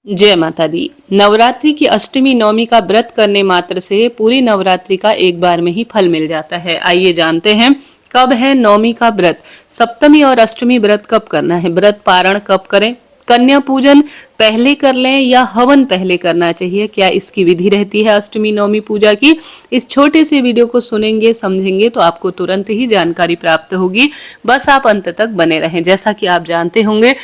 जय माता दी। नवरात्रि की अष्टमी नवमी का व्रत करने मात्र से पूरी नवरात्रि का एक बार में ही फल मिल जाता है। आइए जानते हैं कब है नवमी का व्रत। सप्तमी और अष्टमी व्रत कब करना है, व्रत पारण कब करें, कन्या पूजन पहले कर लें या हवन पहले करना चाहिए, क्या इसकी विधि रहती है अष्टमी नवमी पूजा की। इस छोटे से वीडियो को सुनेंगे समझेंगे तो आपको तुरंत ही जानकारी प्राप्त होगी। बस आप अंत तक बने रहें। जैसा कि आप जानते होंगे,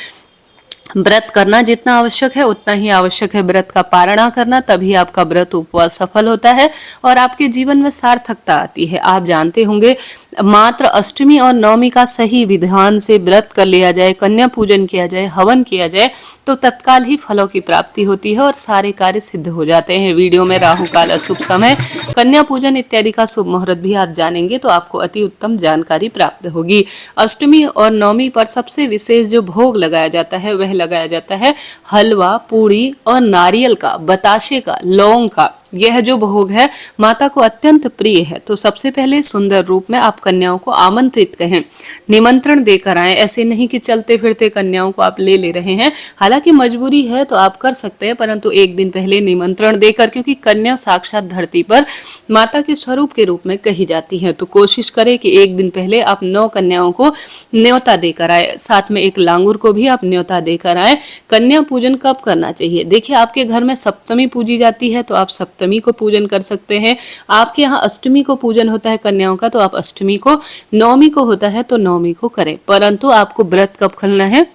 व्रत करना जितना आवश्यक है उतना ही आवश्यक है व्रत का पारणा करना, तभी आपका व्रत उपवास सफल होता है और आपके जीवन में सार्थकता आती है। आप जानते होंगे, मात्र अष्टमी और नवमी का सही विधान से व्रत कर लिया जाए, कन्या पूजन किया जाए, हवन किया जाए तो तत्काल ही फलों की प्राप्ति होती है और सारे कार्य सिद्ध हो जाते हैं। वीडियो में राहु काल, अशुभ समय, कन्या पूजन इत्यादि का शुभ मुहूर्त भी आप जानेंगे तो आपको अति उत्तम जानकारी प्राप्त होगी। अष्टमी और नवमी पर सबसे विशेष जो भोग लगाया जाता है वह लगाया जाता है हलवा, पूड़ी और नारियल का, बताशे का, लौंग का। यह जो भोग है माता को अत्यंत प्रिय है। तो सबसे पहले सुंदर रूप में आप कन्याओं को आमंत्रित कहें, निमंत्रण देकर आए। ऐसे नहीं कि चलते फिरते कन्याओं को आप ले रहे हैं। हालांकि मजबूरी है तो आप कर सकते हैं, परंतु एक दिन पहले निमंत्रण देकर, क्योंकि कन्या साक्षात धरती पर माता के स्वरूप के रूप में कही जाती है। तो कोशिश करें कि एक दिन पहले आप 9 कन्याओं को न्योता देकर आए, साथ में एक लांगुर को भी आप न्योता देकर आए। कन्या पूजन कब करना चाहिए? देखिए, आपके घर में सप्तमी पूजी जाती है तो आप सप्तमी को पूजन कर सकते हैं। आपके यहाँ अष्टमी को पूजन होता है कन्याओं का तो आप अष्टमी को, नवमी को होता है तो नवमी को करें। परंतु आपको व्रत कब खोलना है?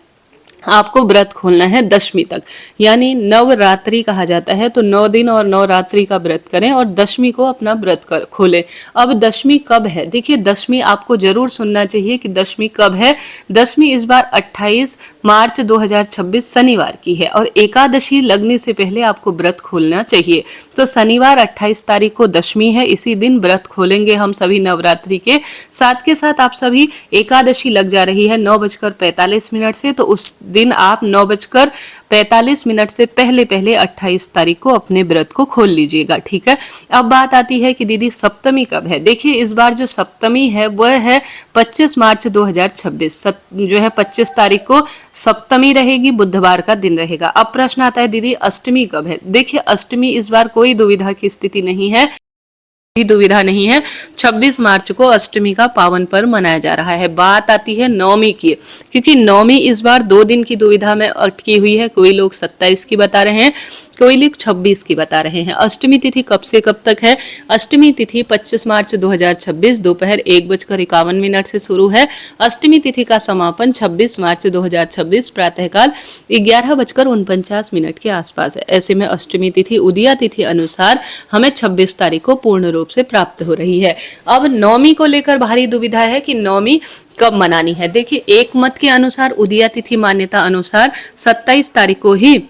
आपको व्रत खोलना है दशमी तक, यानी नवरात्रि कहा जाता है। तो 9 दिन और नवरात्रि का व्रत करें और दशमी को अपना व्रत खोलें। अब दशमी कब है? देखिए, दशमी आपको जरूर सुनना चाहिए कि दशमी कब है। दशमी इस बार 28 मार्च 2026 शनिवार की है और एकादशी लगने से पहले आपको व्रत खोलना चाहिए। तो शनिवार 28 तारीख को दशमी है। इसी दिन व्रत खोलेंगे हम सभी नवरात्रि के साथ आप सभी एकादशी लग जा रही है 9:45 से, तो उस दिन आप 9:45 से पहले 28 तारीख को अपने व्रत को खोल लीजिएगा। ठीक है। अब बात आती है कि दीदी सप्तमी कब है। देखिए, इस बार जो सप्तमी है वह है 25 मार्च 2026, जो है 25 तारीख को सप्तमी रहेगी, बुधवार का दिन रहेगा। अब प्रश्न आता है दीदी अष्टमी कब है। देखिए, अष्टमी इस बार कोई दुविधा की स्थिति नहीं है, दुविधा नहीं है। 26 मार्च को अष्टमी का पावन पर्व मनाया जा रहा है। बात आती है नवमी की, क्योंकि नवमी इस बार 2 दिन की दुविधा में अटकी हुई है। कोई लोग 27 की बता रहे हैं, कोई लोग 26 की बता रहे हैं। अष्टमी तिथि कब से कब तक है? अष्टमी तिथि 25 मार्च 2026 दोपहर 1:51 से शुरू है। अष्टमी तिथि का समापन 26 मार्च 2026 प्रातःकाल 11:49 के आसपास है। ऐसे में अष्टमी तिथि उदया तिथि अनुसार हमें 26 तारीख को पूर्ण रूप से प्राप्त हो रही है। अब नवमी को लेकर भारी दुविधा है कि नवमी कब मनानी है। देखिए, एक मत के अनुसार उदया तिथि मान्यता अनुसार 27 तारीख को ही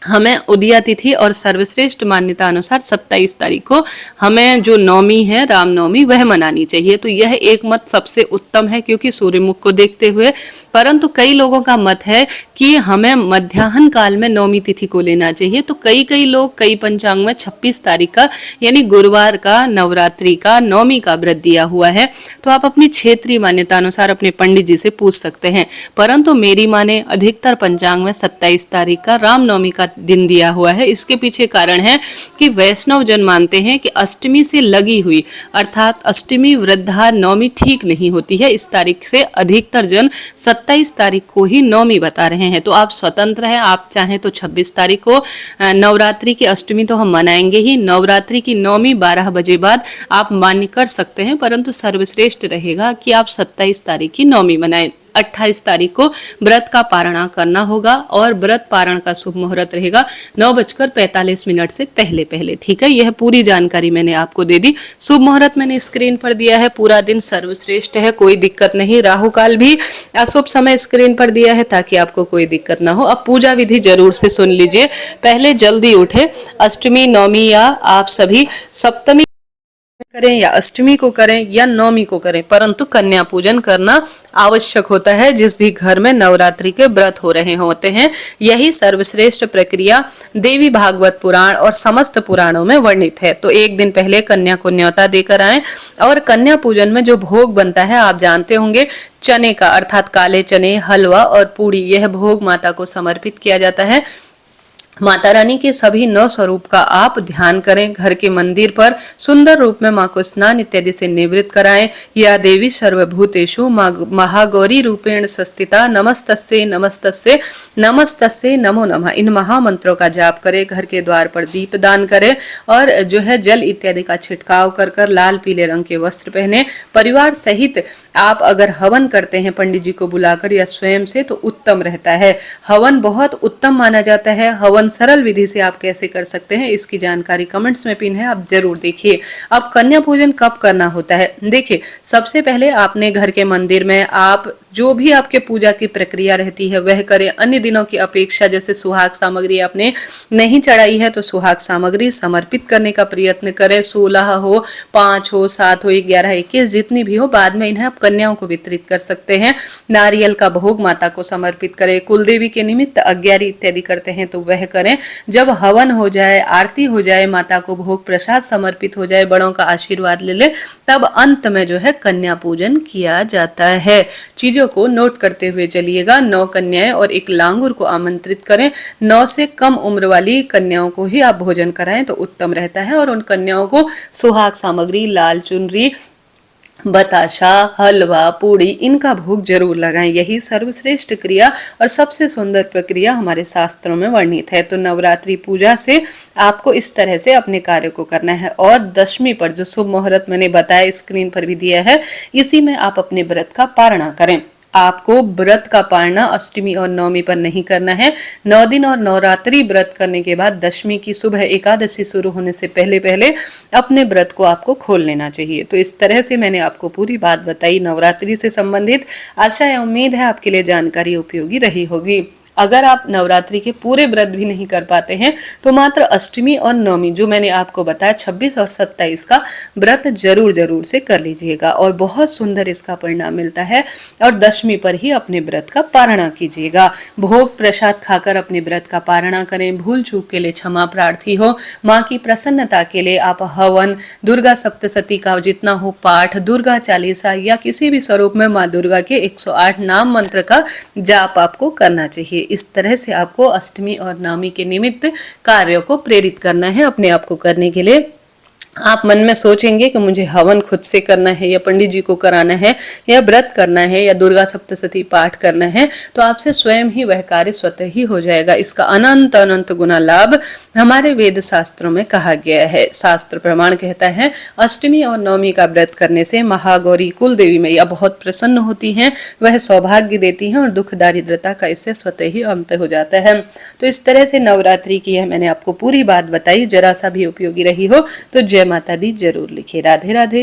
हमें उदया तिथि और सर्वश्रेष्ठ मान्यता अनुसार 27 तारीख को हमें जो नवमी है रामनवमी वह मनानी चाहिए। तो यह एक मत सबसे उत्तम है क्योंकि सूर्यमुख को देखते हुए। परंतु कई लोगों का मत है कि हमें मध्याह्न काल में नवमी तिथि को लेना चाहिए। तो कई लोग कई पंचांग में 26 तारीख का यानी गुरुवार का नवरात्रि का नवमी का व्रत दिया हुआ है। तो आप अपनी क्षेत्रीय मान्यता अनुसार अपने पंडित जी से पूछ सकते हैं। परंतु मेरी माने अधिकतर पंचांग में 27 तारीख का रामनवमी का दिन दिया हुआ है। इसके पीछे कारण है कि वैष्णव जन मानते हैं कि अष्टमी से लगी हुई अर्थात अष्टमी वृद्धा नवमी ठीक नहीं होती है। इस तारीख से अधिकतर जन 27 तारीख को ही नवमी बता रहे हैं। तो आप स्वतंत्र हैं, आप चाहें तो 26 तारीख को नवरात्रि की अष्टमी तो हम मनाएंगे ही, नवरात्रि की नवमी 12 बजे बाद आप मान्य कर सकते हैं, परंतु सर्वश्रेष्ठ रहेगा कि आप 27 तारीख की नवमी मनाएं। 28 तारीख को व्रत का पारणा करना होगा और व्रत पारण का शुभ मुहूर्त रहेगा 9:45 से पहले। ठीक है, यह पूरी जानकारी मैंने आपको दे दी। शुभ मुहूर्त मैंने स्क्रीन पर दिया है, पूरा दिन सर्वश्रेष्ठ है, कोई दिक्कत नहीं। राहु काल भी अशुभ समय स्क्रीन पर दिया है ताकि आपको कोई दिक्कत ना हो। अब पूजा विधि जरूर से सुन लीजिए। पहले जल्दी उठे, अष्टमी नवमी या आप सभी सप्तमी करें या अष्टमी को करें या नवमी को करें, परंतु कन्या पूजन करना आवश्यक होता है जिस भी घर में नवरात्रि के व्रत हो रहे होते हैं। यही सर्वश्रेष्ठ प्रक्रिया देवी भागवत पुराण और समस्त पुराणों में वर्णित है। तो एक दिन पहले कन्या को न्योता देकर आएं और कन्या पूजन में जो भोग बनता है आप जानते होंगे, चने का अर्थात काले चने, हलवा और पूड़ी, यह भोग माता को समर्पित किया जाता है। माता रानी के सभी 9 स्वरूप का आप ध्यान करें। घर के मंदिर पर सुंदर रूप में माँ को स्नान इत्यादि से निवृत्त कराएं। या देवी सर्वभूतेषु महागौरी रूपेण संस्थिता नमस्तस्ये नमस्तस्ये नमस्तस्ये नमो नमः, इन महामंत्रों का जाप करें। घर के द्वार पर दीप दान करें और जो है जल इत्यादि का छिड़काव कर कर लाल पीले रंग के वस्त्र पहने। परिवार सहित आप अगर हवन करते हैं पंडित जी को बुलाकर या स्वयं से तो उत्तम रहता है। हवन बहुत उत्तम माना जाता है। हवन सरल विधि से आप कैसे कर सकते हैं इसकी जानकारी कमेंट्स में पिन है, आप जरूर देखिए। अब कन्या पूजन कब करना होता है? देखिए, सबसे पहले आपने घर के मंदिर में आप जो भी आपके पूजा की प्रक्रिया रहती है वह करें। अन्य दिनों की अपेक्षा जैसे सुहाग सामग्री आपने नहीं चढ़ाई है तो सुहाग सामग्री समर्पित करने का प्रयत्न करें। 16 हो, 5 हो, 7 हो, 11, 21 जितनी भी हो, बाद में इन्हें आप कन्याओं को वितरित कर सकते हैं। नारियल का भोग माता को समर्पित करें। कुलदेवी के निमित्त अग्यारी इत्यादि करते हैं तो वह करें। जब हवन हो जाए, आरती हो जाए, माता को भोग प्रसाद समर्पित हो जाए, बड़ों का आशीर्वाद ले ले, तब अंत में जो है कन्या पूजन किया जाता है। चीजों को नोट करते हुए चलिएगा। 9 कन्याएं और 1 लांगुर को आमंत्रित करें। 9 से कम उम्र वाली कन्याओं को ही आप भोजन कराएं तो उत्तम रहता है। और उन कन्याओं को सुहाग सामग्री, लाल चुनरी, बताशा, हलवा, पूड़ी इनका भोग जरूर लगाएं। यही सर्वश्रेष्ठ क्रिया और सबसे सुंदर प्रक्रिया हमारे शास्त्रों में वर्णित है। तो नवरात्रि पूजा से आपको इस तरह से अपने कार्य को करना है। और दशमी पर जो शुभ मुहूर्त मैंने बताया, स्क्रीन पर भी दिया है, इसी में आप अपने व्रत का पारणा करें। आपको व्रत का पालना अष्टमी और नवमी पर नहीं करना है। 9 दिन और नवरात्रि व्रत करने के बाद दशमी की सुबह एकादशी शुरू होने से पहले पहले अपने व्रत को आपको खोल लेना चाहिए। तो इस तरह से मैंने आपको पूरी बात बताई नवरात्रि से संबंधित। आशा है, उम्मीद है आपके लिए जानकारी उपयोगी रही होगी। अगर आप नवरात्रि के पूरे व्रत भी नहीं कर पाते हैं तो मात्र अष्टमी और नवमी जो मैंने आपको बताया 26 और 27 का व्रत जरूर से कर लीजिएगा और बहुत सुंदर इसका परिणाम मिलता है। और दशमी पर ही अपने व्रत का पारणा कीजिएगा। भोग प्रसाद खाकर अपने व्रत का पारणा करें। भूल चूक के लिए क्षमा प्रार्थी हो। माँ की प्रसन्नता के लिए आप हवन, दुर्गा सप्तशती का जितना हो पाठ, दुर्गा चालीसा या किसी भी स्वरूप में माँ दुर्गा के 108 नाम मंत्र का जाप आपको करना चाहिए। इस तरह से आपको अष्टमी और नवमी के निमित्त कार्यों को प्रेरित करना है अपने आप को करने के लिए। आप मन में सोचेंगे कि मुझे हवन खुद से करना है या पंडित जी को कराना है या व्रत करना है या दुर्गा सप्तशती पाठ करना है, तो आपसे स्वयं ही वह कार्य स्वतः ही हो जाएगा। इसका अनंत अनंत गुना लाभ हमारे वेद शास्त्रों में कहा गया है। शास्त्र प्रमाण कहता है अष्टमी और नवमी का व्रत करने से महागौरी कुल देवी मैया बहुत प्रसन्न होती हैं, वह सौभाग्य देती हैं और दुख दारिद्रता का इससे स्वतः ही अंत हो जाता है। तो इस तरह से नवरात्रि की है मैंने आपको पूरी बात बताई। जरा सा भी उपयोगी रही हो तो जय माता दी जरूर लिखिए। राधे राधे।